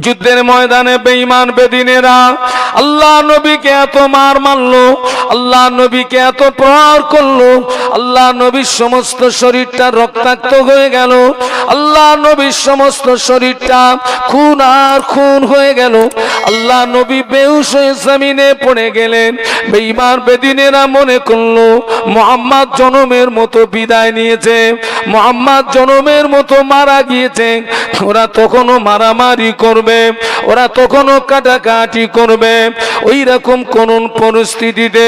যুদ্ধের ময়দানে বেঈমান বেদিনেরা আল্লাহ নবীকে এত মার মারলো, আল্লাহ নবীকে এত প্রহার করলো, আল্লাহ নবীর সমস্ত শরীরটা রক্তাক্ত হয়ে গেল, আল্লাহ নবীর সমস্ত শরীরটা খুন আর খুন হয়ে গেল। আল্লাহ নবী বেহুশ হয়ে জমিনে পড়ে গেলেন। বেঈমান বেদিনেরা মনে করলো মুহাম্মদ জনমের মতো বিদায় নিয়েছে, মুহাম্মদ জনমের মতো মারা গিয়েছে। ওরা তখনও মারামারি করবে, ওরা তখনও কাটাকাটি করবে। ওই রকম কোন পরিস্থিতিতে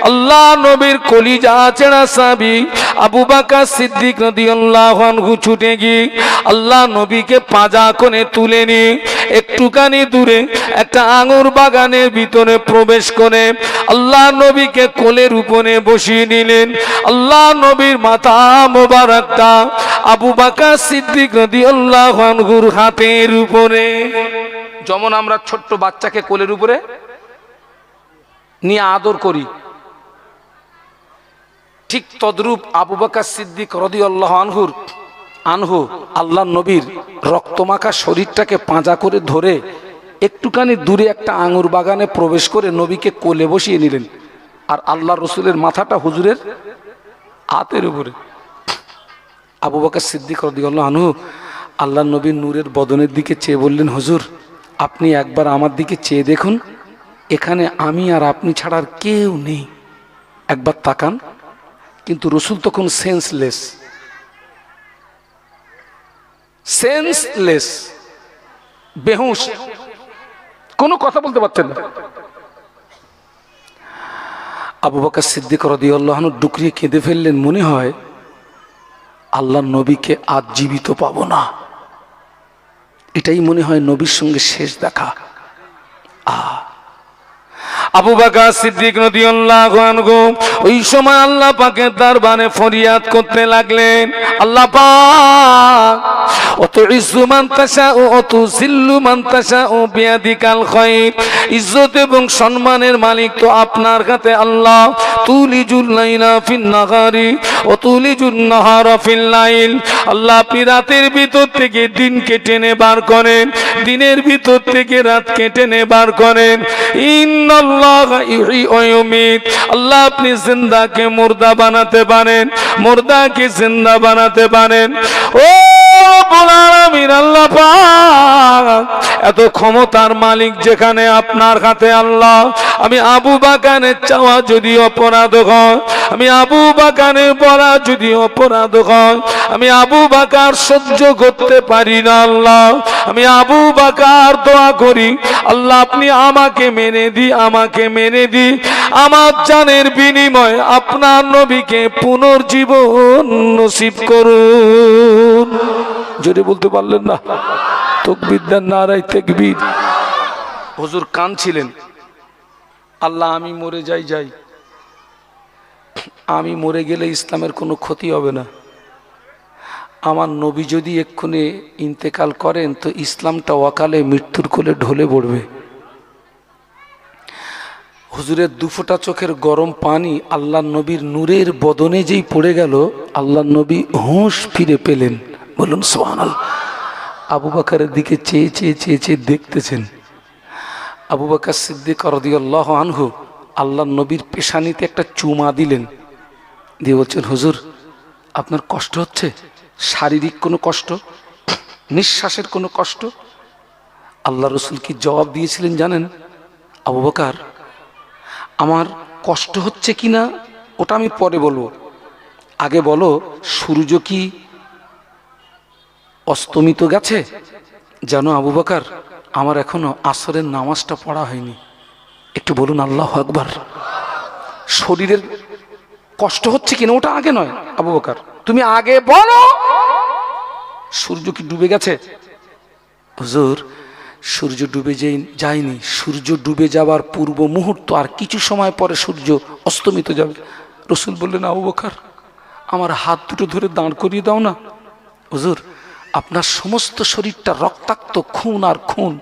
আল্লাহ নবীর কলিজা ছেঁড়া সাহাবী আবু বকর সিদ্দিক রাদিয়াল্লাহু আনহু ছুটে গিয়ে আল্লাহ নবীকে পাজা করে তুলে নিয়ে একটুখানি দূরে একটা আঙুর বাগানের ভিতরে প্রবেশ করে আল্লাহ নবীকে কোলের উপরে বসিয়ে নিলেন। আল্লাহ নবীর মাথা মোবারকটা আবু বকর সিদ্দিক রাদিয়াল্লাহু আনহুর হাতের উপরে। যেমন আমরা ছোট্ট বাচ্চাকে কোলের উপরে নিয়ে আদর করি, ঠিক তদ্রূপ আবু বকর সিদ্দিক রাদিয়াল্লাহু আনহু আল্লাহ নবীর রক্তমাখা শরীরটাকে পাঁজা করে ধরে একটুখানি দূরে একটা আঙুর বাগানে প্রবেশ করে নবীকে কোলে বসিয়ে নিলেন। আর আল্লাহ রসুলের মাথাটা হুজুরের হাতের উপরে। আবু বকর সিদ্দিক রাদিয়াল্লাহু আনহু আল্লাহ নবীর নূরের বদনের দিকে চেয়ে বললেন, হুজুর আপনি একবার আমার দিকে চেয়ে দেখুন, এখানে আমি আর আপনি ছাড়া আর কেউ নেই, একবার তাকান। কিন্তু রসুল তখন সেন্সলেস, বেহুশ, কোনো কথা বলতে পারছেন না। আবু বকর সিদ্দিক রাদিয়াল্লাহু আনহু ডুকরিয়ে কেঁদে ফেললেন, মনে হয় আল্লাহ নবীকে আজ জীবিত পাবো না, এটাই মনে হয় নবীর সঙ্গে শেষ দেখা। আবু বকর সিদ্দিক রাদিয়াল্লাহু আনহু ওই সময় আল্লাহ পাকের দরবারে ফরিয়াদ করতে লাগলেন, আল্লাহ পাক অতুইজ্জু মান তাশাউ অতুযিল্লু মান তাশাউ বিয়াদিকাল খায়র, ইজ্জত এবং সম্মানের মালিক তো আপনার হাতে আল্লাহ। তুলিজুল লাইলা ফিন নাহারি ওয়া তুলিজুন নাহারা ফিল লাইল, আল্লাহ আপনি রাতের ভিতর থেকে দিনকে টেনে বার করেন, দিনের ভিতর থেকে রাতকে টেনে বার করেন। ইন্নাল্লাহা ইহয়ি ওয়া ইউমীত, আল্লাহ আপনি জিন্দাকে মুর্দা বানাতে পারেন, মুর্দাকে জিন্দা বানাতে পারেন। ও আল্লাহ পাক এত ক্ষমতার মালিক যেখানে আপনার হাতে আল্লাহ, আমি আবু বকরের চাওয়া যদি অপরাধ হয়, আমি আবু বকরের বলা যদি অপরাধ হয়, আমি আবু বকর সহ্য করতে পারি না আল্লাহ, আমি আবু বকর দোয়া করি আল্লাহ আপনি আমাকে মেনে দি, আমাকে মেনে দি, আমার জানের বিনিময়ে আপনার নবীকে পুনর্জীবন নসিব করুন। জোরে বলতে পারলেন না? তাকবীর দেন, নারায়ে তাকবীর। হুজুর কাঁদছিলেন, আল্লাহ আমি মরে যাই, আমি মরে গেলে ইসলামের কোনো ক্ষতি হবে না, আমার নবী যদি এক্ষুনি ইন্তেকাল করেন তো ইসলামটা অকালে মৃত্যুর কোলে ঢলে পড়বে। হুজুরের দুফোঁটা চোখের গরম পানি আল্লাহ নবীর নূরের বদনে যেই পড়ে গেল, আল্লাহ নবী হুঁশ ফিরে পেলেন। বলুন সুবহানাল্লাহ। আবু বকরের দিকে চেয়ে চেয়ে চেয়ে চেয়ে দেখতেছেন। আবু বকর সিদ্দিক রাদিয়াল্লাহু আনহু আল্লাহ নবীর পেশানিতে একটা চুমা দিলেন, দিয়ে বলছেন, হুজুর আপনার কষ্ট হচ্ছে? শারীরিক কোনো কষ্ট, নিঃশ্বাসের কোনো কষ্ট? আল্লাহ রসুল কি জবাব দিয়েছিলেন জানেন? আবু বকর আমার কষ্ট হচ্ছে কিনা ওটা আমি পরে বলবো, আগে বলো সূর্য কি অস্তমিত গেছে? জানো আবু বকর আমার এখনো আসরের নামাজটা পড়া হয়নি, একটু বলুন আল্লাহু আকবার। শরীরের কষ্ট হচ্ছে কিনা ওটা আগে নয় আবু বকর, তুমি আগে বলো সূর্য কি ডুবে গেছে? হুজুর সূর্য ডুবে যায়নি, সূর্য ডুবে যাবার পূর্ব মুহূর্ত আর কিছু সময় পরে সূর্য অস্তমিত যাবে। রসুল বললেন, আবু বকর আমার হাত দুটো ধরে দাঁড় করিয়ে দাও না। হুজুর আপনার সমস্ত শরীরটা রক্তাক্ত, খুন আর খুন,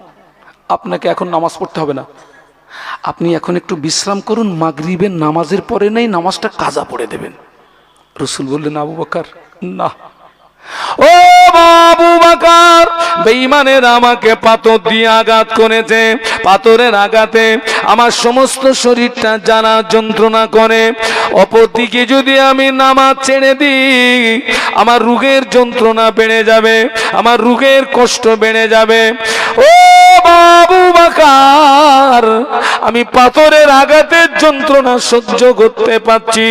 আপনাকে এখন নামাজ পড়তে হবে না, আপনি এখন একটু বিশ্রাম করুন, মাগরিবের নামাজের পরে নেই নামাজটা কাজা পড়ে দেবেন। রসুল বললেন, আবু বকর না, ও আবু বকর, বেঈমানের আমাকে পাথর দিয়ে আঘাত করেছে, পাথরের আঘাতে আমার সমস্ত শরীরটা জ্বালা যন্ত্রণা করে। অপরদিকে যদি আমি নামাজ ছেড়ে দিই, আমার রোগের যন্ত্রণা বেড়ে যাবে, আমার রোগের কষ্ট বেড়ে যাবে। ও আবু বকর, আমি পাথরের আঘাতের যন্ত্রণা সহ্য করতে পারছি,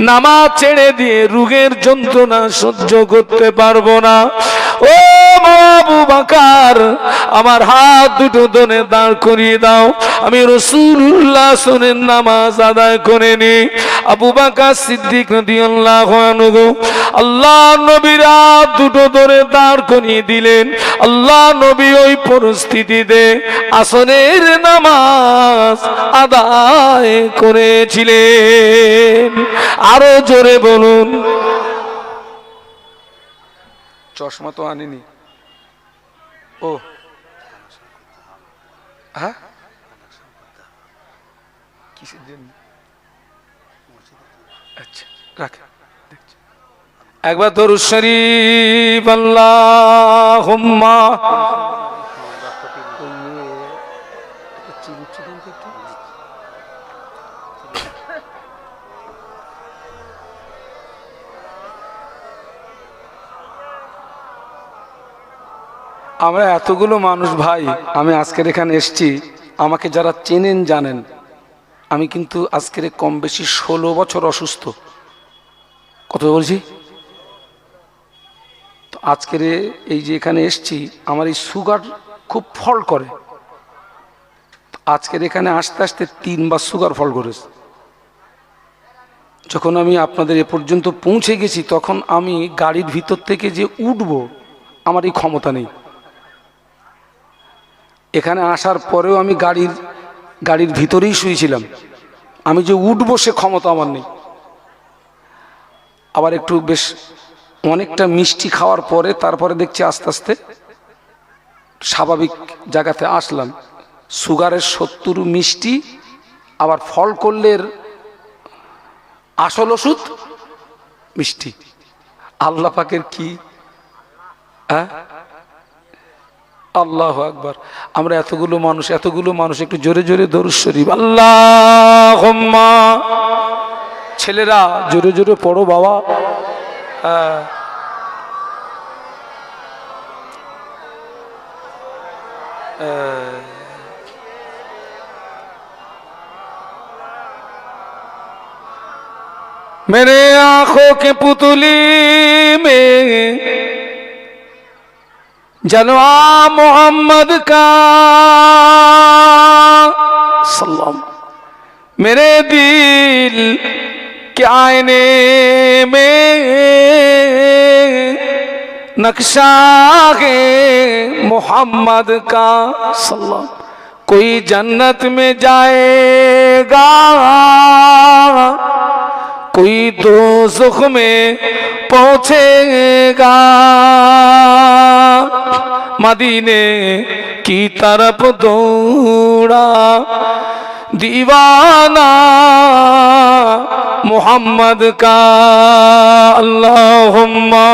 নামাজ ছেড়ে দিয়ে রোগের যন্ত্রণা সহ্য করতে পারবো না। ও আবু বকর, আমার হাত দুটো ধরে দাঁড় করিয়ে দাও, আমি রাসূলুল্লাহ সুন্নাতের নামাজ আদায় করে নি। আবু বকর সিদ্দিক রাদিয়াল্লাহু আনহু আল্লাহ নবীর হাত দুটো ধরে দাঁড় করিয়ে দিলেন। আল্লাহ নবী ওই পরিস্থিতিতে আসরের নামাজ আদায় করেছিলেন। আরো জোরে বলুন। চশমা তো আনিনি। ও হ্যাঁ, কিসের জন্য? আচ্ছা রাখ। একবার দরুদ শরীফ আল্লাহুম্মা। আমরা এতগুলো মানুষ ভাই, আমি আজকের এখানে এসেছি, আমাকে যারা চেনেন জানেন আমি কিন্তু আজকের কম বেশি 16 বছর অসুস্থ। কত বলছি? তো আজকের এই যে এখানে এসেছি, আমার এই সুগার খুব ফল করে। আজকের এখানে আসতে আসতে 3 বার সুগার ফল করেছে। যখন আমি আপনাদের এ পর্যন্ত পৌঁছে গেছি, তখন আমি গাড়ির ভিতর থেকে যে উঠব, আমার এই ক্ষমতা নেই। এখানে আসার পরেও আমি গাড়ির ভিতরেই শুয়েছিলাম, আমি যে উঠবো সে ক্ষমতা আমার নেই। আবার একটু বেশ অনেকটা মিষ্টি খাওয়ার পরে তারপরে দেখছি আস্তে আস্তে স্বাভাবিক জায়গাতে আসলাম। সুগারের 70 মিষ্টি, আবার ফল করলের আসল ওষুধ মিষ্টি। আল্লাহ পাকের কি, হ্যাঁ, আল্লাহু আকবার। আমরা এতগুলো মানুষ একটু জোরে জোরে দরুদ শরীফ আল্লাহুম্মা। ছেলেরা জোরে জোরে পড়ো বাবা। হ্যাঁ, मेरे आंखों के पुतली में जलवा मोहम्मद का सलाम, मेरे दिल के आईने में नक्शा है मोहम्मद का सलाम। कोई जन्नत में जाएगा, कोई दोज़ख में पहुंचेगा, मदीने की तरफ दौड़ा दीवाना मोहम्मद का। अल्लाहुम्मा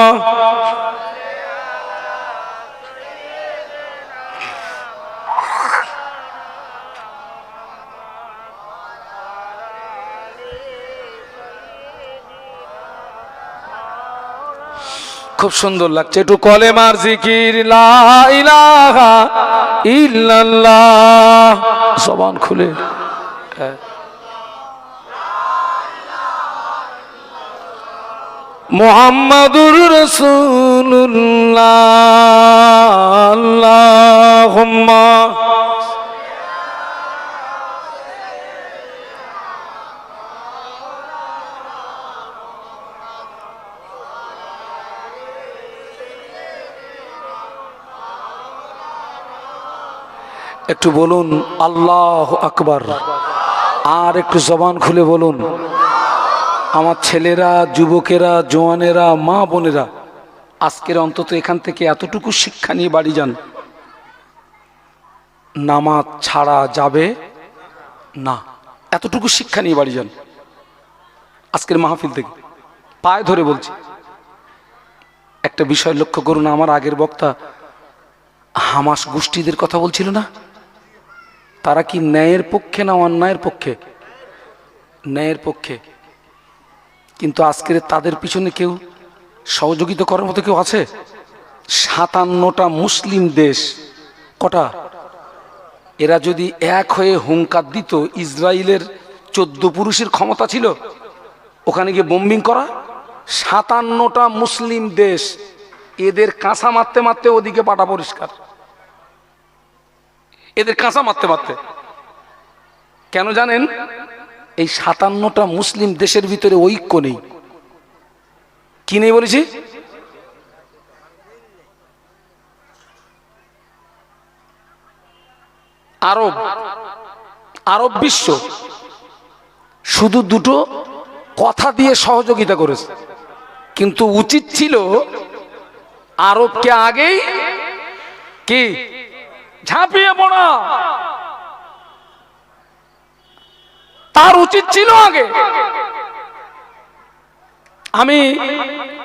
খুব সুন্দর লাগছে। একটু কলেমার জিকির লা ইলাহা ইল্লাল্লাহ, জবান খুলে। মুহাম্মাদুর রাসূলুল্লাহ আল্লাহুম্মা। একটু বলুন আল্লাহু আকবার, আর একটু জবান খুলে বলুন। আমার ছেলেরা, যুবকেরা, জওয়ানেরা, মা বোনেরা, আজকের অন্তত এখান থেকে এতটুকু শিক্ষা নিয়ে বাড়ি যান, নামাজ ছাড়া যাবে না। এতটুকু শিক্ষা নিয়ে বাড়ি যান আজকের মাহফিল থেকে, পায়ে ধরে বলছি। একটা বিষয় লক্ষ্য করুন, আমার আগের বক্তা হামাস গোষ্ঠীদের কথা বলছিল না, তারা কি ন্যায়ের পক্ষে না অন্যায়ের পক্ষে? ন্যায়ের পক্ষে। কিন্তু আজকের তাদের পিছনে কেউ সহযোগিতা করার মতো কেউ আছে? 57টা মুসলিম দেশ, কটা? এরা যদি এক হয়ে হুঙ্কার দিত, ইসরায়েলের 14 পুরুষের ক্ষমতা ছিল ওখানে গিয়ে বোম্বিং করা। 57টা মুসলিম দেশ এদের কাঁচা মারতে মারতে ওদিকে পাটা পরিষ্কার, এদের কাঁচা মারতে মারতে। কেন জানেন? এই 57টা মুসলিম দেশের ভিতরে ঐক্য নেই। কি নেই বলেছি? আরব বিশ্ব শুধু দুটো কথা দিয়ে সহযোগিতা করেছে, কিন্তু উচিত ছিল আরবকে আগেই কি ঝাঁপিয়ে পড়া, তার উচিত ছিল আগে। আমি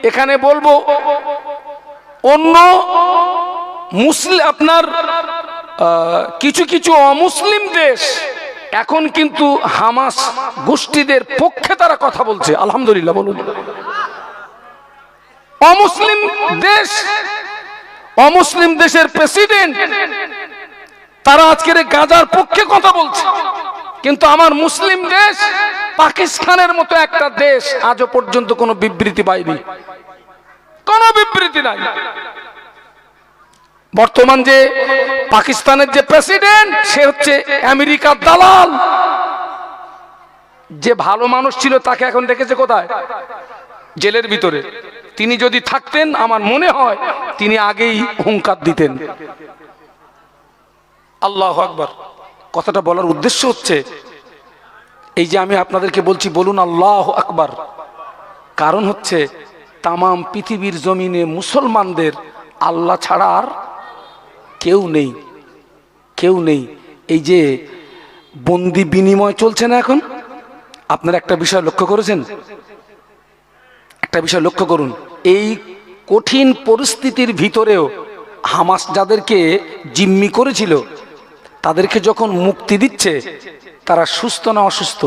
এখানে বলবো অন্য মুসলিম আপনার কিছু কিছু অমুসলিম দেশ এখন কিন্তু হামাস গোষ্ঠীদের পক্ষে তারা কথা বলছে, আলহামদুলিল্লাহ বলুন। অমুসলিম দেশ, অমুসলিম দেশের প্রেসিডেন্ট তারা আজকের গাজার পক্ষে কথা বলছে, কিন্তু আমার মুসলিম দেশ পাকিস্তানের মতো একটা দেশ আজও পর্যন্ত কোনো বিবৃতি পায়নি, কোনো বিবৃতি নাই। বর্তমান যে পাকিস্তানের যে প্রেসিডেন্ট সে হচ্ছে আমেরিকার দালাল। যে ভালো মানুষ ছিল তাকে এখন দেখেছে কোথায়? জেলের ভিতরে। তিনি যদি থাকতেন আমার মনে হয় তিনি আগেই হুঙ্কার দিতেন। আল্লাহু আকবার। কথাটা বলার উদ্দেশ্য হচ্ছে এই যে আমি আপনাদেরকে বলছি বলুন আল্লাহু আকবার, কারণ হচ্ছে তামাম পৃথিবীর জমিনে মুসলমানদের আল্লাহ ছাড়া আর কেউ নেই, কেউ নেই। এই যে বন্দি বিনিময় চলছে না এখন, আপনারা একটা বিষয় লক্ষ্য করেছেন? একটা বিষয় লক্ষ্য করুন, এই কঠিন পরিস্থিতির ভিতরেও হামাস যাদেরকে জিম্মি করেছিল তাদেরকে যখন মুক্তি দিচ্ছে, তারা সুস্থ না অসুস্থ?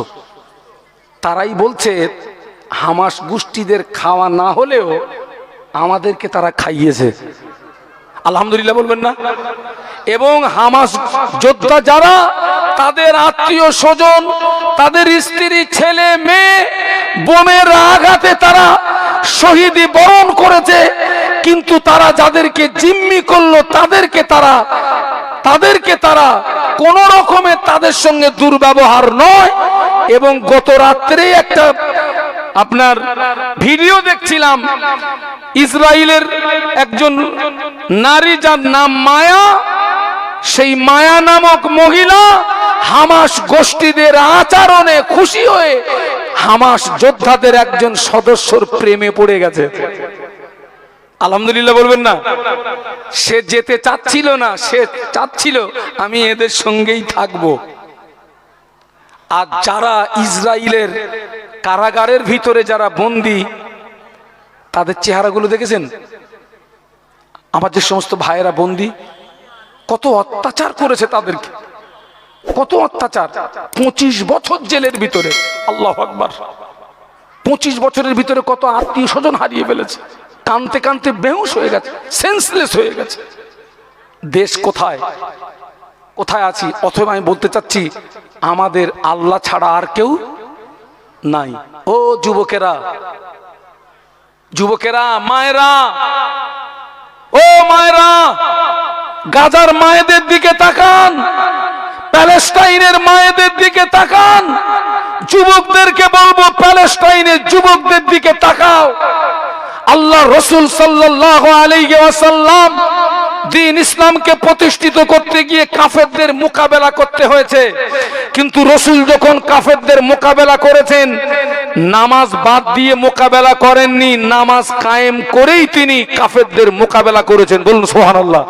তারাই বলছে হামাস গোষ্ঠীদের খাওয়া না হলেও আমাদেরকে তারা খাইয়েছে, আলহামদুলিল্লাহ বলবেন না? এবং হামাস যোদ্ধা যারা, তাদের আত্মীয় স্বজন, তাদের স্ত্রী ছেলে মেয়ে বোমের আঘাতে তারা শহীদি বরণ করেছে, কিন্তু তারা যাদেরকে জিম্মি করলো তাদেরকে তারা কোন রকমের তাদের সঙ্গে দুর্ব্যবহার নয়। এবং গত রাত্রে একটা আপনার ভিডিও দেখছিলাম, ইসরায়েলের একজন নারী যার নাম মায়া, সেই মায়া নামক মহিলা হামাস গোষ্ঠীদের আচরণে খুশি হয়ে হামাস যোদ্ধাদের একজন সদস্যর প্রেমে পড়ে গেছে, আলহামদুলিল্লাহ বলবেন না? সে যেতে চাচ্ছিল না, সে চাচ্ছিল আমি এদের সঙ্গেই থাকবো। আর যারা ইসরায়েলের কারাগারের ভিতরে যারা বন্দী, তাদের চেহারাগুলো দেখেছেন? আমার যে সমস্ত ভাইয়েরা বন্দী, কত অত্যাচার করেছে তাদেরকে, কত অত্যাচার। 25 বছর জেলের ভিতরে, আল্লাহু আকবার। 25 বছরের ভিতরে কত আত্মীয় স্বজন হারিয়ে ফেলেছে, কানতে কানতে বেহুশ হয়ে গেছে, সেন্সলেস হয়ে গেছে। দেশ কোথায়, কোথায় আছি? অথবা আমি বলতে চাচ্ছি আমাদের আল্লাহ ছাড়া আর কেউ নাই। ও যুবকেরা, যুবকেরা, মায়েরা, ও মায়েরা, গাজার মায়েদের দিকে তাকান, প্যালেস্টাইনের মায়েদের দিকে তাকান। যুবকদেরকে বলবো প্যালেস্টাইনের যুবকদের দিকে তাকাও। আল্লাহ রসুল সাল্লাল্লাহু আলাইহি ওয়াসাল্লাম দ্বীন ইসলামকে প্রতিষ্ঠিত করতে গিয়ে কাফেরদের মোকাবেলা করতে হয়েছে, কিন্তু রসুল যখন কাফেরদের মোকাবেলা করেছেন নামাজ বাদ দিয়ে মোকাবেলা করেননি, নামাজ কায়েম করেই তিনি কাফেরদের মোকাবেলা করেছেন। বলুন সুবহানাল্লাহ।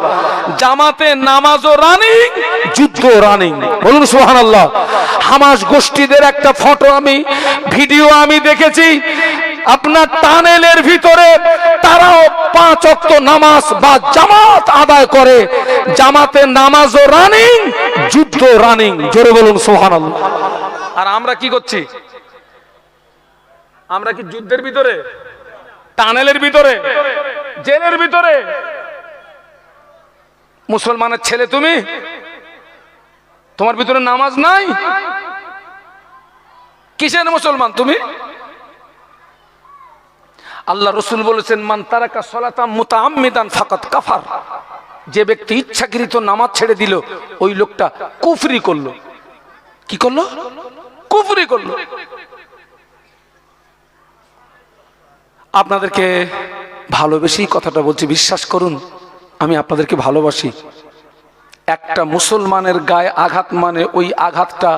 জামাতে নামাজও রানিং, যুদ্ধ রানিং, বলুন সুবহানাল্লাহ। হামাস গোষ্ঠীদের একটা ফটো আমি ভিডিও আমি দেখেছি, আপনার টানেলের ভিতরে তারাও 5 ওয়াক্ত নামাজ বা জামাত আদায় করে। জামাতে নামাজও রানিং, যুদ্ধ রানিং। জোরে বলুন সুবহানাল্লাহ। আর আমরা কি করছি? আমরা কি যুদ্ধের ভিতরে, টানেলের ভিতরে, জেলের ভিতরে? মুসলমানের ছেলে তুমি, তোমার ভিতরে নামাজ নাই? কিসের মুসলমান তুমি? আল্লাহ রসুল বলেছেন, মান তারাকা সালাতাম মুতাআম্মিদান ফাকাত কাফার। যে ব্যক্তি ইচ্ছাকৃত নামাজ ছেড়ে দিল, ওই লোকটা কুফরি করলো। কি করলো? কুফরি করলো। আপনাদেরকে ভালোবেসেই কথাটা বলছি, বিশ্বাস করুন আমি আপনাদেরকে ভালোবাসি। একটা মুসলমানের গায়ে আঘাত মানে ওই আঘাতটা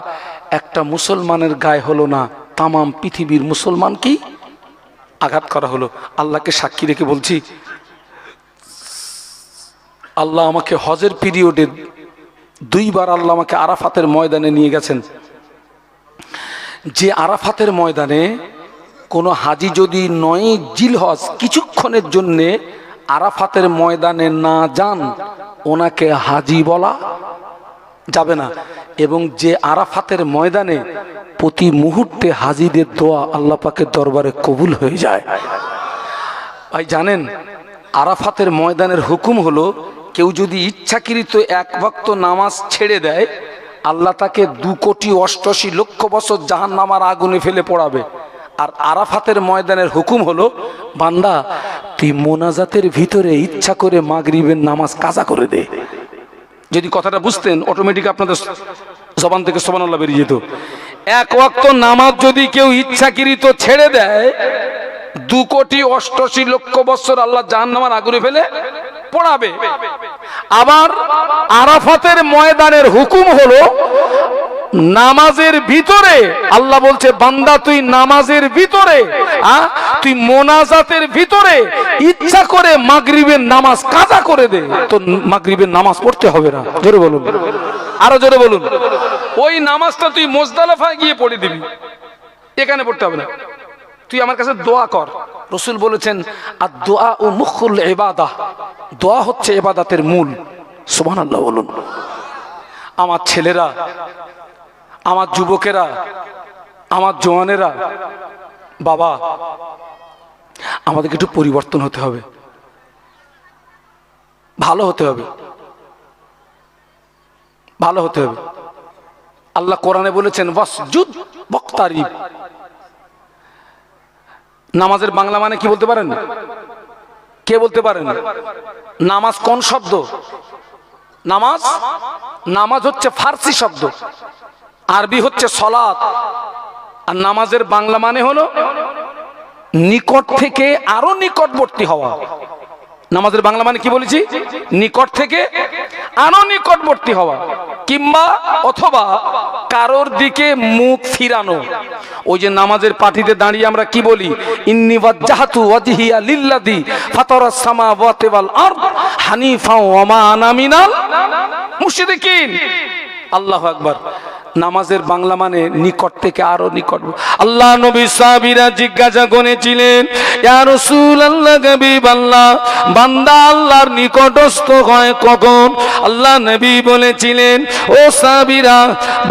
একটা মুসলমানের গায়ে হলো না, তামাম পৃথিবীর মুসলমান কি আঘাত করা হলো। আল্লাহকে সাক্ষী রেখে বলছি, আল্লাহ আমাকে হজের পিরিয়ডে 2 বার আল্লাহ আমাকে আরাফাতের ময়দানে নিয়ে গেছেন। যে আরাফাতের ময়দানে কোনো হাজি যদি 9 জিলহজ কিছুক্ষণের জন্যে আরাফাতের ময়দানে না যান, ওনাকে হাজি বলা যাবে না। এবং যে আরাফাতের ময়দানে প্রতি মুহূর্তে হাজিদের দোয়া আল্লাহ পাকের দরবারে কবুল হয়ে যায়। ভাই জানেন, আরাফাতের ময়দানের হুকুম হলো, কেউ যদি ইচ্ছাকৃত 1 ওয়াক্ত নামাজ ছেড়ে দেয়, আল্লাহ তাকে 2,88,00,000 বছর জাহান্নামের আগুনে ফেলে পোড়াবে। আর আরাফাতের ময়দানের হুকুম হলো, বান্দা তুই মোনাজাতের ভিতরে ইচ্ছা করে মাগরিবের নামাজ কাজা করে দে। যদি কথাটা বুঝতেন, অটোমেটিক আপনাদের জবান থেকে সুবহানাল্লাহ বেরিয়ে যেত। 1 ওয়াক্ত নামাজ যদি কেউ ইচ্ছাকৃত ছেড়ে দেয়, 2,88,00,000 বছর আল্লাহ জাহান্নামের আগুনে ফেলে পোড়াবে। আবার আরাফাতের ময়দানের হুকুম হলো, নামাজের ভিতরে আল্লাহ বলছে, বান্দা তুই নামাজের ভিতরে, তুই মোনাজাতের ভিতরে ইচ্ছা করে মাগরিবের নামাজ কাজা করে দে, তো মাগরিবের নামাজ পড়তে হবে না। জোরে বলুন, আরো জোরে বলুন। ওই নামাজটা তুই মুজদালিফায় গিয়ে পড়ে দিবি, এখানে পড়তে হবে না। তুই আমার কাছে দোয়া কর। রাসূল বলেছেন, আদ-দুআ ও মুখুল ইবাদাহ, দোয়া হচ্ছে ইবাদতের মূল। সুবহানাল্লাহ বলুন। আমার ছেলেরা, আমার যুবকেরা, আমার জওয়ানেরা, বাবা আমাদেরকে একটু পরিবর্তন হতে হবে, ভালো হতে হবে, ভালো হতে হবে। আল্লাহ কোরআনে বলেছেন, ওয়াসজুদ ওয়াক্তারিব। নামাজের বাংলা মানে কি বলতে পারেন? কে বলতে পারেন? নামাজ কোন শব্দ? নামাজ, নামাজ হচ্ছে ফার্সি শব্দ, আরবি হচ্ছে সলাত। আর নামাজের বাংলা মানে হলো নিকট থেকে আরো নিকটবর্তী হওয়া। নামাজের বাংলা মানে কি বলেছি? নিকট থেকে আরো নিকটবর্তী হওয়া, কিংবা অথবা কারোর দিকে মুখ ফিরানো। ওই যে নামাজের পাটিতে দাঁড়িয়ে আমরা কি বলি? ইন্নী ওয়াজ্জাহতু ওয়াজহিয়া লিল্লাযী ফাতারাস সামাওয়াতি ওয়াল আরদ হানিফা ওয়া মা আনা মিনাল মুশরিকিন। আল্লাহু আকবার। নামাজের বাংলা মানে নিকট থেকে আরো নিকট। আল্লাহ নবী সাহাবীরা জিজ্ঞাসা করেছিলেন, ইয়া রাসূলুল্লাহ, হাবিবাল্লাহ, বান্দা আল্লাহর নিকটস্থ হয় কখন? আল্লাহ নবী বলেছিলেন, ও সাহাবীরা,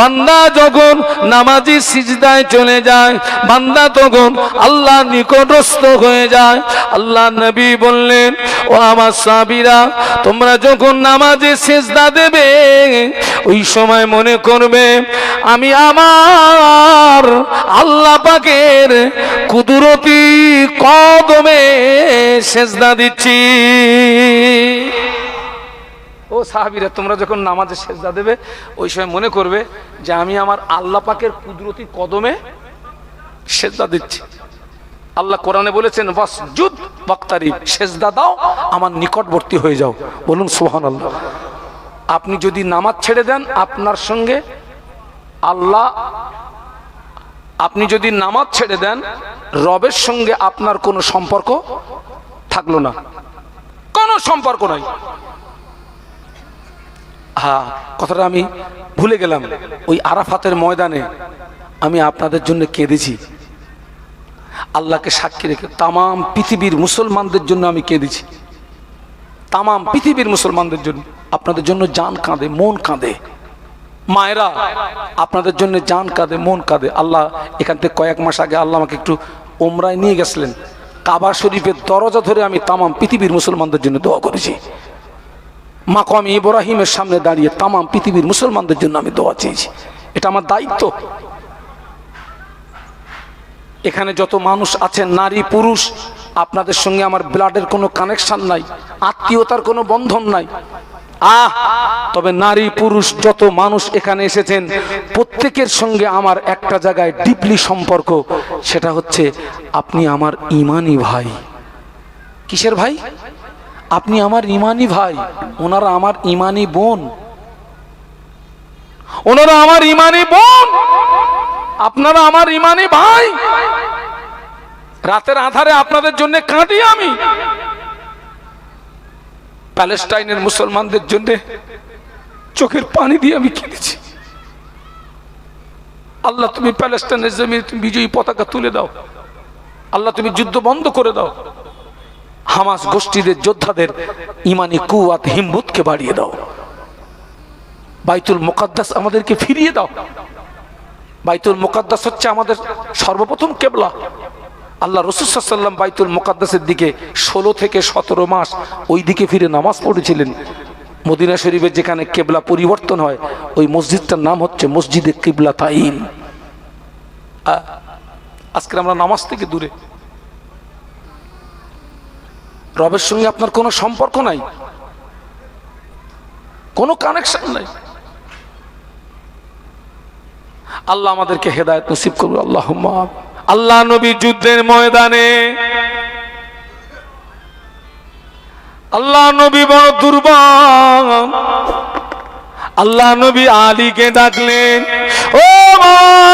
বান্দা যখন নামাজি সিজদায় চলে যায়, বান্দা তখন আল্লাহর নিকটস্থ হয়ে যায়। আল্লাহ নবী বললেন, ও আমার সাহাবীরা, তোমরা যখন নামাজে সিজদা দেবে, ওই সময় মনে করবে আমি আমার আল্লাহ পাকের কুদরতি কদমে সিজদা দিচ্ছি। ও সাহাবীরা, তোমরা যখন নামাজে সিজদা দেবে, ওই সময় মনে করবে যে আমি আমার আল্লাহ পাকের কুদরতি কদমে সিজদা দিচ্ছি। আল্লাহ কোরআনে বলেছেন, ওয়াসজুদ ওয়াক্তারিব, সিজদা দাও, আমার নিকটবর্তী হয়ে যাও। বলুন সুবহানাল্লাহ। আপনি যদি নামাজ ছেড়ে দেন, আপনার সঙ্গে আল্লাহ, আপনি যদি নামাজ ছেড়ে দেন, রবের সঙ্গে আপনার কোনো সম্পর্ক থাকলো না, কোনো সম্পর্ক নাই। হ্যাঁ, কথাটা আমি ভুলে গেলাম। ওই আরাফাতের ময়দানে আমি আপনাদের জন্য কেঁদেছি। আল্লাহকে সাক্ষী রেখে তামাম পৃথিবীর মুসলমানদের জন্য আমি কেঁদেছি, তামাম পৃথিবীর মুসলমানদের জন্য। আপনাদের জন্য জান কাঁদে, মন কাঁদে। মায়েরা আপনাদের জন্য জান কাঁদে, মন কাঁদে। আল্লাহ এখান থেকে কয়েক মাস আগে আল্লাহ আমাকে একটু ওমরায় নিয়ে গেছিলেন। কাবা শরীফের দরজা ধরে আমি তামাম পৃথিবীর মুসলমানদের জন্য দোয়া করেছি। মাকাম ইব্রাহিমের সামনে দাঁড়িয়ে তামাম পৃথিবীর মুসলমানদের জন্য আমি দোয়া চেয়েছি। এটা আমার দায়িত্ব। এখানে যত মানুষ আছেন, নারী পুরুষ, আপনাদের সঙ্গে আমার ব্লাডের কোনো কানেকশন নাই, আত্মীয়তার কোনো বন্ধন নাই। তবে নারী পুরুষ যত মানুষ এখানে এসেছেন, প্রত্যেকের সঙ্গে আমার একটা জায়গায় ডিপলি সম্পর্ক, সেটা হচ্ছে আপনি আমার ইমানি ভাই। কিসের ভাই? আপনি আমার ইমানি ভাই, ওনারা আমার ইমানি বোন। ওনারা আমার ইমানি বোন, আপনারা আমার ইমানি ভাই। রাতের আধারে আপনাদের জন্য কাঁদি আমি। প্যালেস্টাইনের মুসলমানদের জন্য চোখের পানি দিয়ে আমি কেঁদেছি। আল্লাহ তুমি প্যালেস্টাইনের জমিনে তুমি বিজয়ী পতাকা তুলে দাও। আল্লাহ তুমি যুদ্ধ বন্ধ করে দাও। হামাস গোষ্ঠীদের যোদ্ধাদের ইমানি কুওয়াত হিম্মতকে বাড়িয়ে দাও। বাইতুল মুকাদ্দাস আমাদেরকে ফিরিয়ে দাও। বাইতুল মুকাদ্দাস হচ্ছে আমাদের সর্বপ্রথম কেবলা। আল্লাহ রাসূল সাল্লাল্লাহু আলাইহি ওয়াসাল্লাম বাইতুল মুকাদ্দাসের দিকে 16 থেকে 17 মাস ওই দিকে ফিরে নামাজ পড়েছিলেন। মদিনা শরীফের যেখানে কেবলা পরিবর্তন হয়, ওই মসজিদটার নাম হচ্ছে মসজিদে কিবলাতাইন। আজকে আমরা নামাজ থেকে দূরে। রবের সঙ্গে আপনার কোনো সম্পর্ক নাই, কোনো কানেকশন নাই। আল্লাহ আমাদেরকে হেদায়েত নসিব করুন, আল্লাহুম্মা। আল্লাহ নবী যুদ্ধের ময়দানে আল্লাহ নবী বড় দুর্বল। আল্লাহ নবী আলীকে ডাকলেন, ও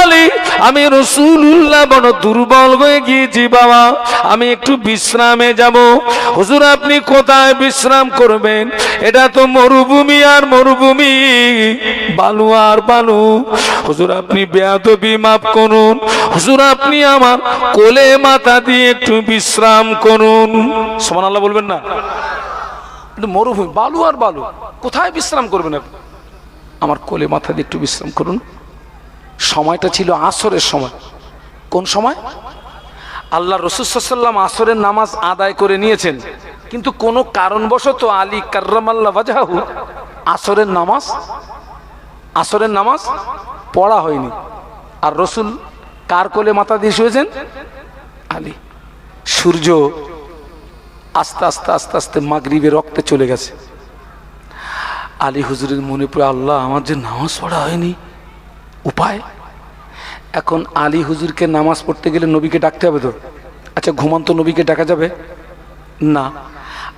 আলী, আমি রাসূলুল্লাহ বড় দুর্বল হয়ে গিয়েছি বাবা, আমি একটু বিশ্রামে যাব। হুজুর আপনি কোথায় বিশ্রাম করবেন? এটা তো মরুভূমি আর মরুভূমি, বালু আর বালু। হুজুর আপনি বেয়াদবি মাফ করুন, হুজুর আপনি আমার কোলে মাথা দিয়ে একটু বিশ্রাম করুন। সুবহানাল্লাহ বলবেন না? মরুভূমি, বালু আর বালু, কোথায় বিশ্রাম করবেন আপনি? আমার কোলে মাথা দিয়ে একটু বিশ্রাম করুন। সময়টা ছিল আসরের সময়। কোন সময়? আল্লাহ রাসূল সাল্লাল্লাহু আলাইহি ওয়াসাল্লাম আসরের নামাজ আদায় করে নিয়েছেন, কিন্তু কোনো কারণবশত আলী কাররামাল্লাহু ওয়াজহাহু আসরের নামাজ পড়া হয়নি। আর রাসূল কার কোলে মাথা দিয়ে শুয়েছেন? আলী। সূর্য আস্তে আস্তে আস্তে আস্তে মাগরিবের রক্তে চলে গেছে। আলী হুজুরের মনে পড়ে, আল্লাহ আমার যে নামাজ পড়া হয়নি, উপায়? এখন আলী হুজুরকে নামাজ পড়তে গেলে নবীকে ডাকতে হবে তো। আচ্ছা, ঘুমন্ত নবীকে ডাকা যাবে না?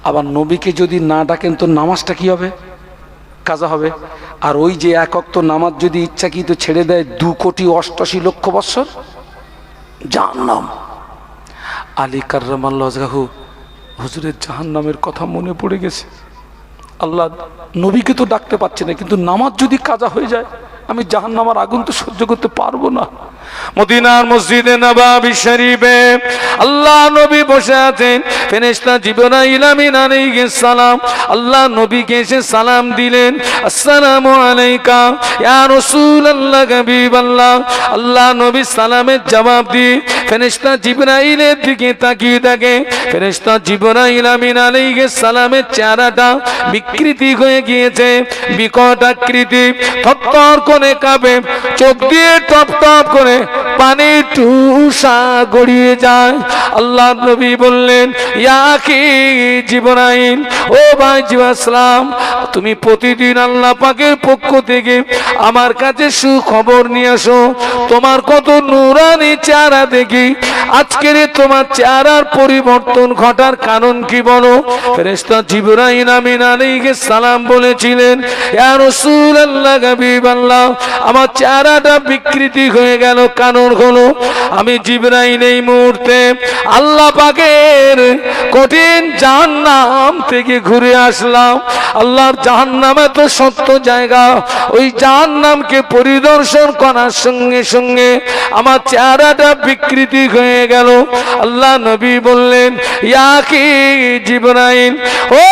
আবার নবীকে যদি না ডাকেন তো নামাজটা কি হবে? কাজা হবে। আর ওই যে এক ওয়াক্ত নামাজ যদি ইচ্ছাকৃত ছেড়ে দেয় 2,88,00,000 বৎসর জাহান্নাম। আলী কাররামাল্লাহু ওয়াজহাহু হুজুরের জাহান্নামের কথা মনে পড়ে গেছে। আল্লাহ নবীকে তো ডাকতে পারছে না, কিন্তু নামাজ যদি কাজা হয়ে যায়, আমি জাহান্নামের আগুন তো সহ্য করতে পারবো না। মদিনার মসজিদে নববী শরীফে আল্লাহ নবী বসে আছেন। ফেরেশতা জিবরাইল আমিন আলাইহিস সালাম আল্লাহ নবীকে এসে সালাম দিলেন, আসসালামু আলাইকা ইয়া রাসূলুল্লাহ হাবিবাল্লাহ। আল্লাহ নবী সালামের জবাব দিয়ে ফেরেশতা জিবরাইলের দিকে তাকিয়ে থাকে। ফেরেশতা জিবরাইল আমিন আলাইহিস সালামের চেহারাটা বিকৃতি হয়ে গিয়েছে, বিকট আকৃতি, থরথর করে কাঁপে, চোখ দিয়ে টপ টপ করে পানি টুসা গড়িয়ে যায়। আল্লাহ নবী বললেন, ইয়া কি জিবরাইল, ও ভাই জিবাসলাম, তুমি প্রতিদিন আল্লাহ পাকের পক্ষ থেকে আমার কাছে সুখবর নিয়ে আসো। তোমার কত নূরানি চেহারা দেখি, আজকের তোমার চেহারার পরিবর্তন ঘটার কারণ কি বলো? ফেরেশতা জিবরাইল আমিন আলাইহিস সালাম বলেছিলেন, ইয়া রাসূলুল্লাহ হাবিবাল্লাহ, আমার চেহারাটা বিকৃতি হয়ে গেল, কারণ হলো আমি জিবরাইল এই মুহূর্তে আল্লাহ পাকের কঠিন জাহান্নাম থেকে ঘুরে আসলাম। আল্লাহর জাহান্নাম এত সত্য জায়গা, ওই জাহান্নামকে পরিদর্শন করার সঙ্গে সঙ্গে আমার চেহারাটা বিকৃতি হয়ে হয়ে গেল। আল্লাহ নবী বললেন, ইয়া কি জিবরাইল, ও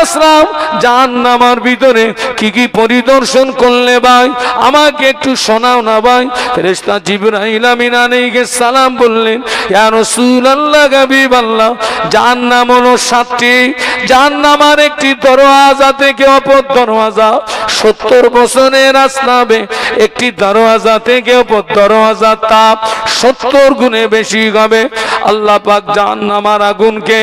আসলাম, জাহান্নামের ভিতরে কি কি পরিদর্শন করলে ভাই, আমাকে একটু শোনাও না ভাই। ফেরেশতা জিবরাইল আমিন আলাইহিস সালাম বললেন, ইয়া রাসূলুল্লাহ, হাবিবাল্লাহ, জাহান্নাম হলো 7টি। জাহান্নামের একটি দরওয়াজা থেকে অপর দরওয়াজা 70 বছরের রাস্তাবে, একটি দরওয়াজা থেকে অপর দরওয়াজা তাপ 70 গুণে বেশি হবে। আল্লাহ পাক জাহান্নামের আগুনকে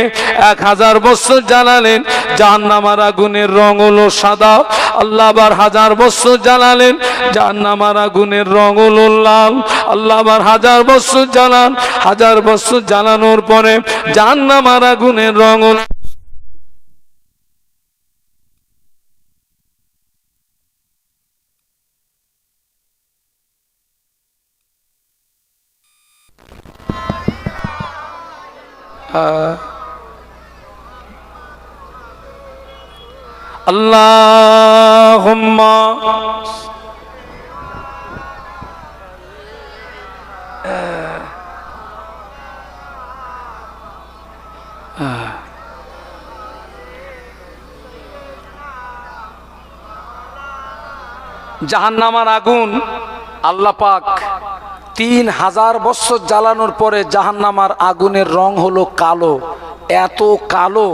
1000 বছর জ্বালালেন, জাহান্নামের আগুনের রং হলো সাদা। আল্লাহ আবার 1000 বছর জ্বালালেন, জাহান্নামের আগুনের রং হলো লাল। আল্লাহ আবার 1000 বছর জ্বালান, 1000 বছর জ্বালানোর পরে জাহান্নামের আগুনের রং হলো আল্লাহুম্মা জাহান্নামের আগুন আল্লাহ পাক 3000 বছর জ্বালানোর পরে জাহান্নামের আগুনের রং হলো কালো। এত কালো,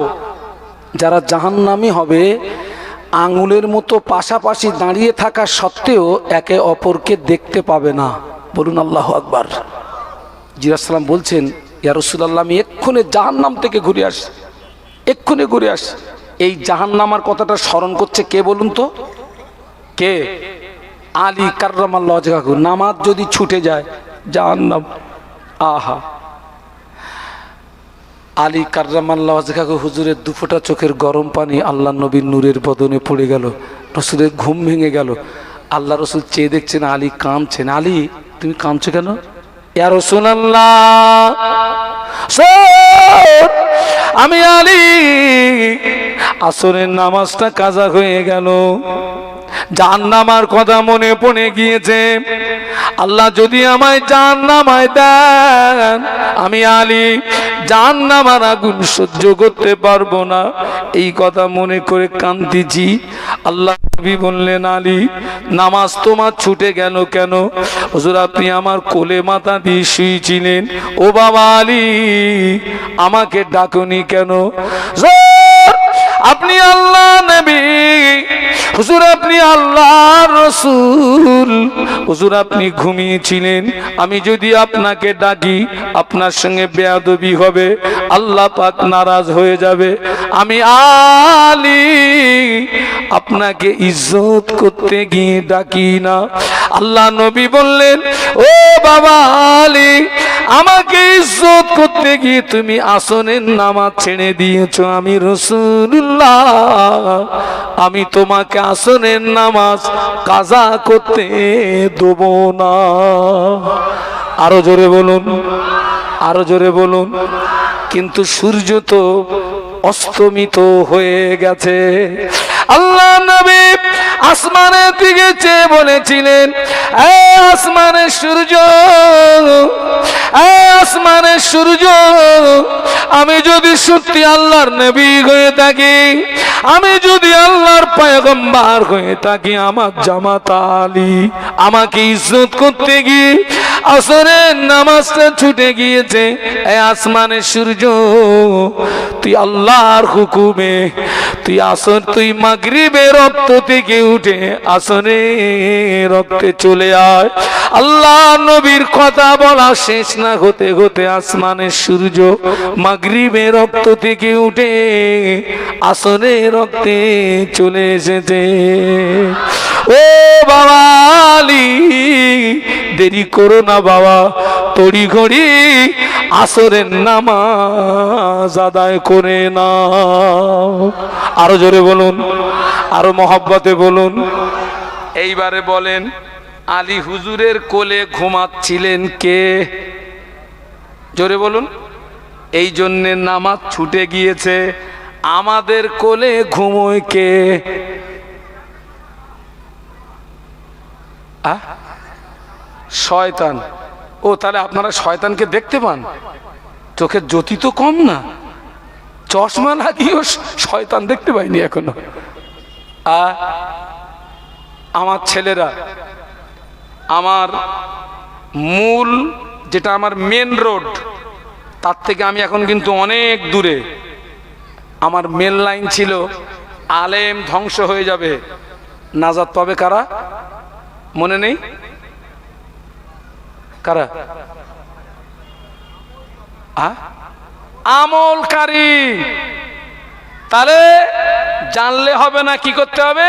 যারা জাহান্নামী হবে আঙুলের মতো পাশাপাশি দাঁড়িয়ে থাকা সত্ত্বেও একে অপরকে দেখতে পাবে না। বলুন আল্লাহু আকবার। জিরাসালাম বলছেন, ইয়া রাসূলুল্লাহ, আমি এক্ষুনি জাহান্নাম থেকে ঘুরে আসি, এক্ষুনি ঘুরে আসি। এই জাহান্নামের কথাটা স্মরণ করছে কে বলুন তো? কে? আলী কাররামাল্লাহু ওয়াজহাহু। নামাজ যদি ছুটে যায় জাহান্নাম, আহা। আলী কাররামাল্লাহু ওয়াজহাহু হুজুরের দুফোঁটা চোখের গরম পানি আল্লাহ নবীর নূরের বদনে পড়ে গেল। রসুলের ঘুম ভেঙে গেল। আল্লাহ রসুল চেয়ে দেখছেন আলী কাঁদছেন। আলী, তুমি কাঁদছো কেন? ইয়া রাসূলুল্লাহ, আমি আলী, আসরের নামাজটা কাজা হয়ে গেল, জাহান্নামের কথা মনে পড়ে গিয়েছে। আল্লাহ যদি আমায় জাহান্নামায় দেন, আমি আলী জাহান্নামের আগুন সহ্য করতে পারবো না, এই কথা মনে করে কাঁদতেছি। আল্লাহ নবী বললেন, আলী, নামাজ তোমার ছুটে গেল কেন? হুজুর, আপনি আমার কোলে মাথা দিয়ে শুয়েছিলেন। ও বাবা আলী, আমাকে ডাকুনি কেন? আপনি আল্লাহ নবী, হুজুর আপনি আল্লাহর রাসূল, হুজুর আপনি ঘুমিয়েছিলেন। আমি যদি আপনাকে ডাকি আপনার সঙ্গে বেয়াদবি হবে, আল্লাহ পাক নারাজ হয়ে যাবে। আমি আলী আপনাকে ইজ্জত করতে গিয়ে ডাকি না। আল্লাহ নবী বললেন, ও বাবা আলী, আমাকে ইজ্জত করতে গিয়ে তুমি আসনের নামাজ ছেড়ে দিয়েছো। আমি রাসূলুল্লাহ, আমি তোমাকে আসনের নামাজ কাজা করতে দেব না। আরো জোরে বলুন, আরো জোরে বলুন। কিন্তু সূর্য তো অস্তমিত হয়ে গেছে। আল্লাহ নবী আসমানের দিকে চেয়ে বলেছিলেন, এ আসমানের সূর্য, এ আসমানের সূর্য, আমি যদি সত্যি আল্লাহর নবী হয়ে থাকি, আমি যদি আল্লাহর পয়গম্বর হয়ে থাকি, আমার জামাতা আলী আমাকে ইজ্জত করতে গিয়ে আসরের নামাজটা ছুটে গিয়েছে। এই আসমানের সূর্য, তুই আল্লাহর হুকুমে তুই মাগরিবের রক্ত থেকে উঠে আসরের রক্তে চলে আয়। আল্লাহ নবীর কথা বলা শেষ না হতে হতে আসমানের সূর্য মাগরিবের রক্ত থেকে উঠে আসরের রক্তে চলে এসেছে। ও বাবা আলী, দেরি করো না বাবা, তড়ি ঘড়ি আসরের নামাজ আদায় করে না। আরো জোরে বলুন, আরো মহব্বতে বলুন। এইবারে বলেন, আলী হুজুরের কোলে ঘুমাচ্ছিলেন কে? জোরে বলুন। এই জন্যে নামাজ ছুটে গিয়েছে। আমাদের কোলে ঘুমোয় কে? শয়তান। ও তাহলে আপনারা শয়তানকে দেখতে পান? চোখের জ্যোতি তো কম না, চশমা লাগিয়েও শয়তান দেখতে পাইনি এখনো। আমার ছেলেরা, আমার মূল যেটা আমার মেন রোড, তার থেকে আমি এখন কিন্তু অনেক দূরে। আমার মেন লাইন ছিল আলেম ধ্বংস হয়ে যাবে, নাজাত পাবে কারা? মনে নেই কারা? আমলকারী। তাহলে জানলে হবে না, কি করতে হবে?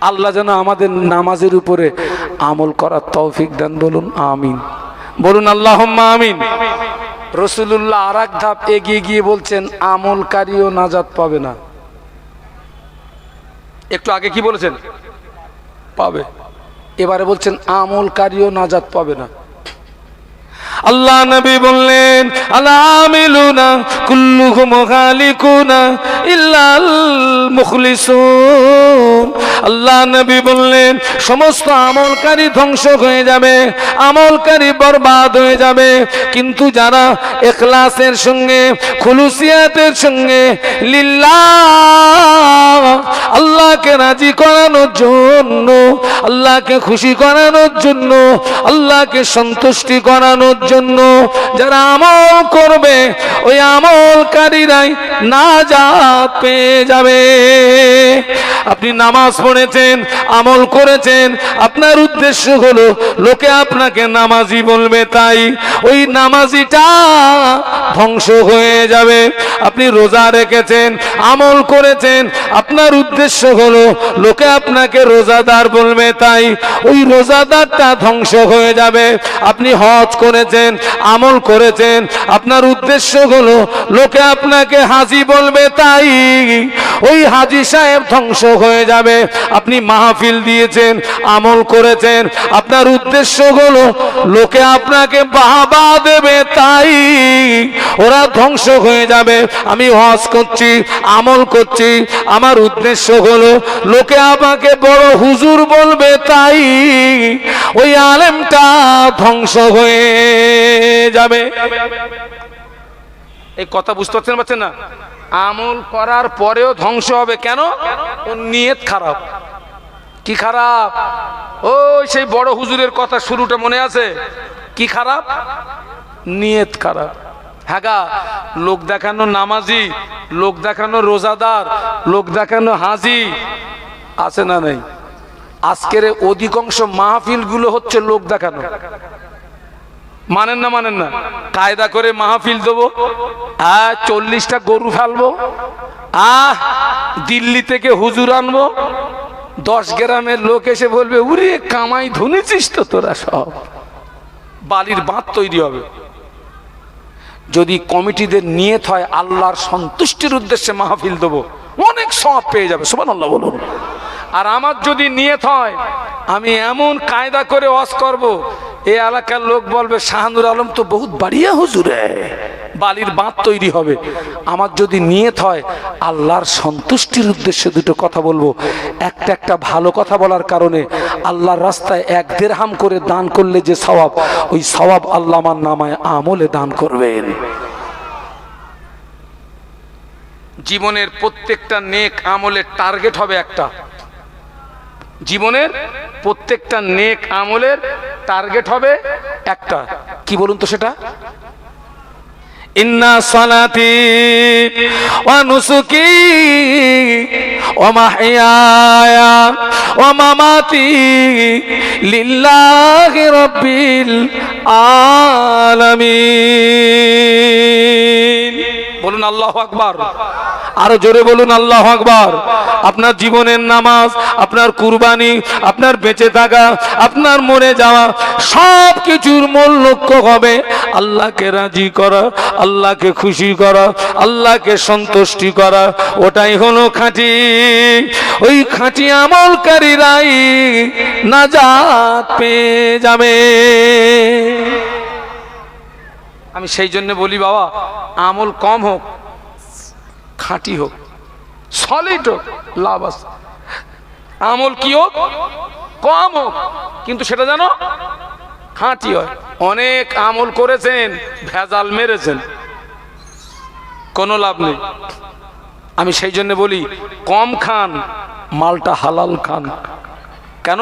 আল্লাহ যেন আমাদের নামাজের উপরে আমল করার তৌফিক দেন। বলুন আমিন, বলুন আল্লাহুম্মা আমিন। রাসূলুল্লাহ আর এক ধাপ এগিয়ে গিয়ে বলছেন আমলকারীও নাজাত পাবে না। একটু আগে কি বলেছেন? পাবে। এবারে বলছেন আমলকারীও নাজাত পাবে না। আল্লাহ নবী বললেন আলামিলুনা কুল্লুহুম খালিকুনা ইল্লাল মুখলিসুন। আল্লাহ নবী বললেন সমস্ত আমলকারী ধ্বংস হয়ে যাবে, আমলকারী বরবাদ হয়ে যাবে, কিন্তু যারা ইখলাসের সঙ্গে, খুলুসিয়াতের সঙ্গে, লিল্লাহ আল্লাহকে রাজি করানোর জন্য, আল্লাহকে খুশি করানোর জন্য, আল্লাহকে সন্তুষ্টি করানোর জন্য যারা আমল করবে, ওই আমলকারীরাই নাজাত পেয়ে যাবে। আপনি নামাজ পড়েছেন, আমল করেছেন, আপনার উদ্দেশ্য হলো লোকে আপনাকে নামাজি বলবে, তাই ওই নামাজিটা ধ্বংস হয়ে যাবে। আপনি রোজা রেখেছেন, আমল করেছেন, আপনার উদ্দেশ্য হলো লোকে আপনাকে রোজাদার বলবে, তাই ওই রোজাদারটা ধ্বংস হয়ে যাবে। আপনি হজ করেছেন, আমল করেছেন, আপনার উদ্দেশ্য হলো লোকে আপনাকে হাজী বলবে, তাই ওই হাজী সাহেব ধ্বংস হয়ে যাবে। আপনি মাহফিল দিয়েছেন, আমল করেছেন, আপনার উদ্দেশ্য হলো লোকে আপনাকে বাহবা দেবে, তাই ওরা ধ্বংস হয়ে যাবে। আমি হজ করছি, আমল করছি, আমার উদ্দেশ্য হলো লোকে আমাকে বড় হুজুর বলবে, তাই ওই আলেমটা ধ্বংস হয়ে যাবে। এই কথা বুঝতে পারছেন না? আমল করার পরেও ধ্বংস হবে। কেন? ওর নিয়ত খারাপ। কি খারাপ? ওই সেই বড় হুজুরের কথা শুরুটা মনে আছে? কি খারাপ? নিয়ত খারাপ। হ্যাঁ গা, লোক দেখানো নামাজি, লোক দেখানো রোজাদার, লোক দেখানো হাজি আছে না নাই? আজকের অধিকাংশ মাহফিল গুলো হচ্ছে লোক দেখানো। মানেন না? মানেন না? কায়দা করে মাহফিল দেবো, 40টা গরু ফেলবো, দিল্লি থেকে হুজুর আনবো, 10 গ্রামের লোক এসে বলবে উরে কামাই ধুনেছিস তো তোরা, সব বালির বাঁধ তৈরি হবে। যদি কমিটিদের নিয়ত হয় আল্লাহর সন্তুষ্টির উদ্দেশ্যে মাহফিল দেবো, অনেক সওয়াব পেয়ে যাবে। সুবহানাল্লাহ বলুন। আর আমার যদি নিয়ত হয় আমি এমন কায়দা করে ওয়াজ করব, এই এলাকার লোক বলবে শাহানুর আলম তো বহুত বাড়িয়া হুজুরে, বালির বাঁধ তৈরি হবে। আমার যদি নিয়ত হয় আল্লাহর সন্তুষ্টির উদ্দেশ্যে দুটো কথা বলবো, একটা ভালো কথা বলার কারণে আল্লাহর রাস্তায় 1 দিরহাম করে দান করলে যে সওয়াব, ওই সওয়াব আল্লাহ আমার নামায় আমলে দান করবেন। জীবনের প্রত্যেকটা নেক আমলের টার্গেট হবে একটা। জীবনের প্রত্যেকটা নেক আমলের টার্গেট হবে একটা। কি বলুন তো সেটা? ইন্না সালাতি ওয়া নুসুকি ওয়া মাহইয়ায়া ওয়া মামাতি লিল্লাহি রাব্বিল আলামিন। বলুন আল্লাহু আকবার। আরো জোরে বলুন আল্লাহু আকবার। আপনার জীবনের নামাজ, আপনার কুরবানি, আপনার বেঁচে থাকা, আপনার মরে যাওয়া, সব কিছুর মূল লক্ষ্য হবে আল্লাহকে রাজি করা, আল্লাহকে খুশি করা, আল্লাহকে সন্তুষ্টি করা। ওটাই হলো খাঁটি। ওই খাঁটি আমলকারীরাই নাজাত পেয়ে যাবে। আমি সেই জন্য বলি বাবা, আমল কম হোক, খাঁটি হোক, সলিড হোক, লাভ আছে। আমল কি হোক? কম হোক, কিন্তু সেটা যেন খাঁটি হয়। অনেক আমল করেছেন, ভেজাল মেরেছেন, কোনো লাভ নেই। আমি সেই জন্য বলি কম খান, মালটা হালাল খান। কেন?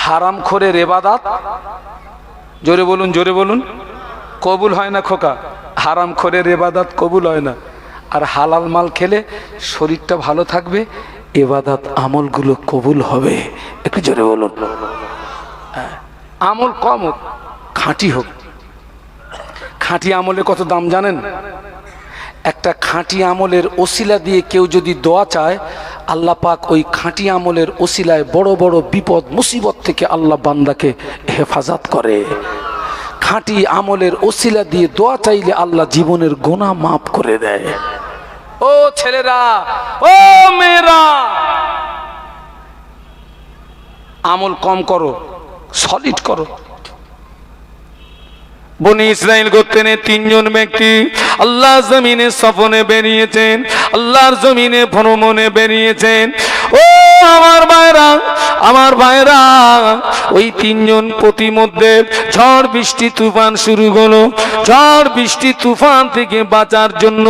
হারাম খোরের ইবাদত, জোরে বলুন, জোরে বলুন, কবুল হয় না খোকা। হারাম খোরের ইবাদত কবুল হয় না। আর হালাল মাল খেলে শরীরটা ভালো থাকবে, ইবাদত আমলগুলো কবুল হবে। একটু জোরে বলুন। আমল কম হোক, খাঁটি হোক। খাঁটি আমলে কত দাম জানেন? একটা খাঁটি আমলের ওসিলা দিয়ে কেউ যদি দোয়া চায়, আল্লাহ পাক ওই খাঁটি আমলের ওসিলায় বড় বড় বিপদ মুসিবত থেকে আল্লাহ বান্দাকে হেফাজত করে। খাঁটি আমলের ওসিলা দিয়ে দোয়া চাইলে আল্লাহ জীবনের গুনাহ মাফ করে দেয়। ও ছেলেরা, ও মেয়েরা, আমল কম করো, সলিড করো। বনি ইসরাইল গোত্রের তিনজন ব্যক্তি আল্লাহ জমিনে সফরে বেরিয়েছেন, আল্লাহর জমিনে ভ্রমণে বেরিয়েছেন। ও আমার ভাইরা, আমার ভাইরা, ওই তিনজন প্রতিমধ্যে ঝড় বৃষ্টি তুফান শুরু হলো। ঝড় বৃষ্টি তুফান থেকে বাঁচার জন্য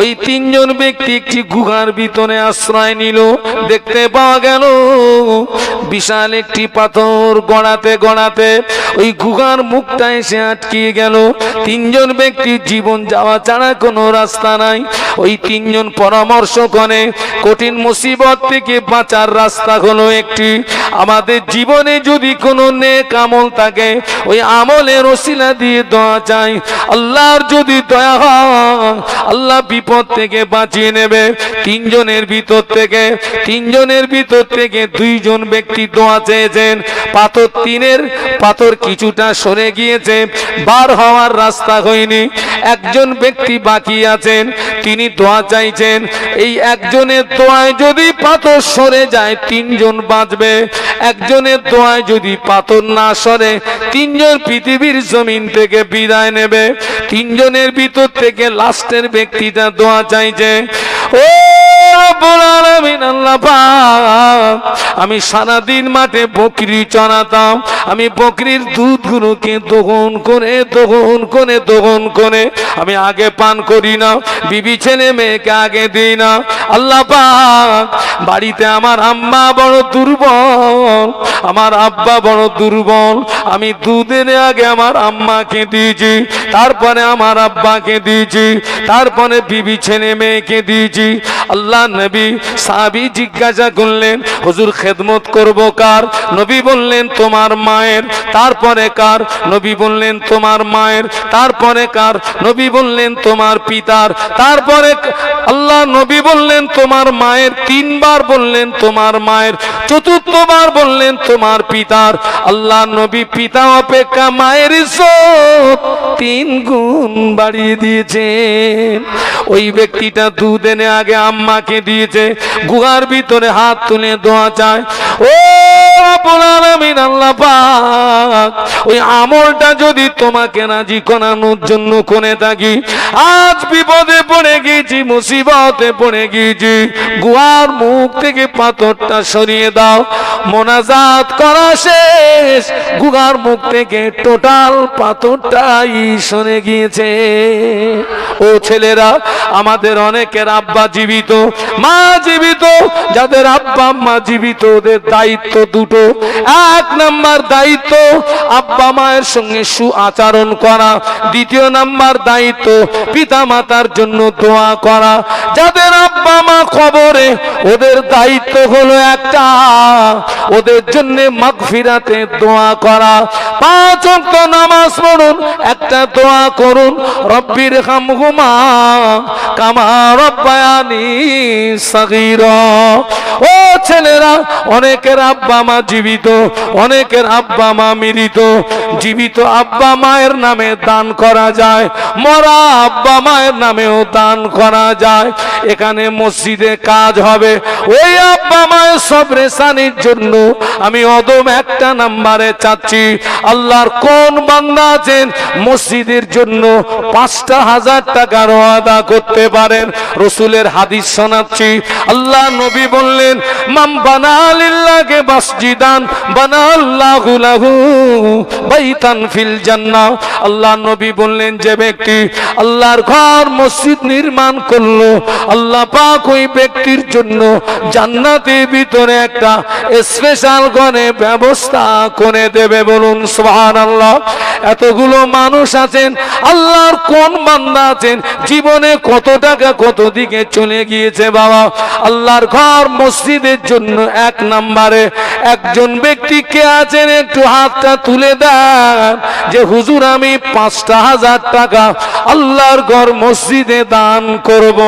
ওই তিনজন ব্যক্তি একটি গুহার ভিতরে আশ্রয় নিল। দেখতে পাওয়া গেল বিশাল একটি পাথর গড়াতে গড়াতে ওই গুহার মুখটা এসে আটকিয়ে গেল। তিনজন ব্যক্তির জীবন যাওয়া ছাড়া কোনো রাস্তা নাই। ওই তিনজন পরামর্শ করে কঠিন মুসিবত থেকে বাঁচার রাস্তা হলো একটি, আমাদের জীবনে যদি কোনো নেক আমল থাকে ওই আমলের ওসিলা দিয়ে দোয়া চাই। আল্লাহর যদি দয়া হয় আল্লাহ বিপদ থেকে বাঁচিয়ে নেবে। তিনজনের ভিতর থেকে দুইজন ব্যক্তি দোয়া চেয়েছেন। পাথর কিছুটা সরে গিয়েছে, বার হওয়ার রাস্তা হয়নি। একজন ব্যক্তি বাকি আছেন, তিনি দোয়া চাইছেন এই একজনের দোয়ায় যদি পাথর সরে যায় তিনজন বাঁচবে। একজনের দোয়ায় যদি পাথর না সরে তিনজন পৃথিবীর জমিন থেকে বিদায় নেবে। তিনজনের ভিতর থেকে লাস্টের ব্যক্তিটা দোয়া চাইছে, ও রব্বুল আলামিন আল্লাহ পাক, আমি সারাদিন মাঠে বকরি চড়াতাম, আমি বকরির দুধগুলোকে দহন করে আমি আগে পান করি না, বিবি ছেলে মেয়েকে আগে দিই না। আল্লাহ পাক, বাড়িতে আমার আম্মা বড় দুর্বল, আমার আব্বা বড় দুর্বল, আমি দুধের আগে আমার আম্মাকে দিয়েছি, তারপরে আমার আব্বাকে দিয়েছি, তারপরে বিবি ছেলে মেয়েকে দিয়েছি। আল্লাহ নবী সাহাবী জিজ্ঞাসা করলেন, হুজুর খেদমত করব কার? নবী বললেন তোমার মায়ের। তারপরে কার? নবী বললেন তোমার মায়ের। তারপরে কার? নবী বললেন তোমার পিতার। তারপরে আল্লাহ নবী বললেন তোমার মায়ের। তিনবার বললেন তোমার মায়ের, চতুর্থবার বললেন তোমার পিতার। আল্লাহ নবী পিতা অপেক্ষা মায়ের ইজ্জত 3 গুণ বাড়িয়ে দিয়েছেন। ওই ব্যক্তিটা দুধ এনে আগে আম্মাকে দিয়েছে, গুহার ভিতরে হাত তুলে দোয়া চায়, ও রব্বুল আলামিন আল্লাহ পাক, ওই আমলটা যদি তোমাকে রাজি করানোর জন্য করে থাকি, আজ বিপদে পড়ে গিয়েছি, মুসিবতে পড়ে গিয়েছি, গুহার মুখ থেকে পাথরটা সরিয়ে দাও। মোনাজাত করা শেষ, গুহার মুখ থেকে টোটাল পাথরটাই সরে গিয়েছে। ও ছেলেরা, আমাদের অনেকের আব্বা জীবিত, মা জীবিত। যাদের আব্বা মা জীবিত ওদের দায়িত্ব দুটো। 1 নাম্বার দায়িত্ব আব্বা মায়ের সঙ্গে সুআচরণ করা। 2 নাম্বার দায়িত্ব পিতা মাতার জন্য দোয়া করা। যাদের আব্বা মা কবরে ওদের দায়িত্ব হলো একটা, ওদের জন্য মাগফিরাতে দোয়া করা। 5 ওয়াক্ত নামাজ পড়ুন, একটা দোয়া করুন, রব্বির হামহুমা কামা রব্বায়ানি সাগীরা। ও ছেলেরা, অনেকের আব্বা মা জীবিত, অনেকের আব্বা মা মৃত। জীবিত আব্বা মায়ের নামে দান করা যায়, মরা আব্বা মায়ের নামেও দান করা যায়। এখানে মসজিদে কাজ হবে, ওই আব্বা মায়ের সবরেসানির জন্য আমি অদম 1 নাম্বারে চাচ্ছি। আল্লাহর কোন বান্দা আছেন মসজিদের জন্য 5,000 টাকার ওয়াদা করতে পারেন? রসুলের হাদিস শোনাচ্ছি। আল্লাহ নবী বললেন, মান বানা লিল্লাহি মাসজিদান বানাল্লাহু লাহু বাইতান ফিল জান্নাহ। আল্লাহ নবী বললেন, যে ব্যক্তি আল্লাহর ঘর মসজিদ নির্মাণ করলো, আল্লাহ পাক ওই ব্যক্তির জন্য জান্নাতের ভিতরে একটা স্পেশাল ঘরে ব্যবস্থা করে দেবে। বলুন সুবহানাল্লাহ। এতগুলো মানুষ আছেন, আল্লাহর কোন বান্দা আছেন জীবনে কত টাকা কত দিকে চলে গিয়েছে বাবা, আল্লাহর ঘর মসজিদের জন্য এক নম্বরে একজন ব্যক্তি কে আছেন একটু হাতটা তুলে দেন, যে হুজুর আমি 5,000 টাকা আল্লাহর ঘর মসজিদে দান করব।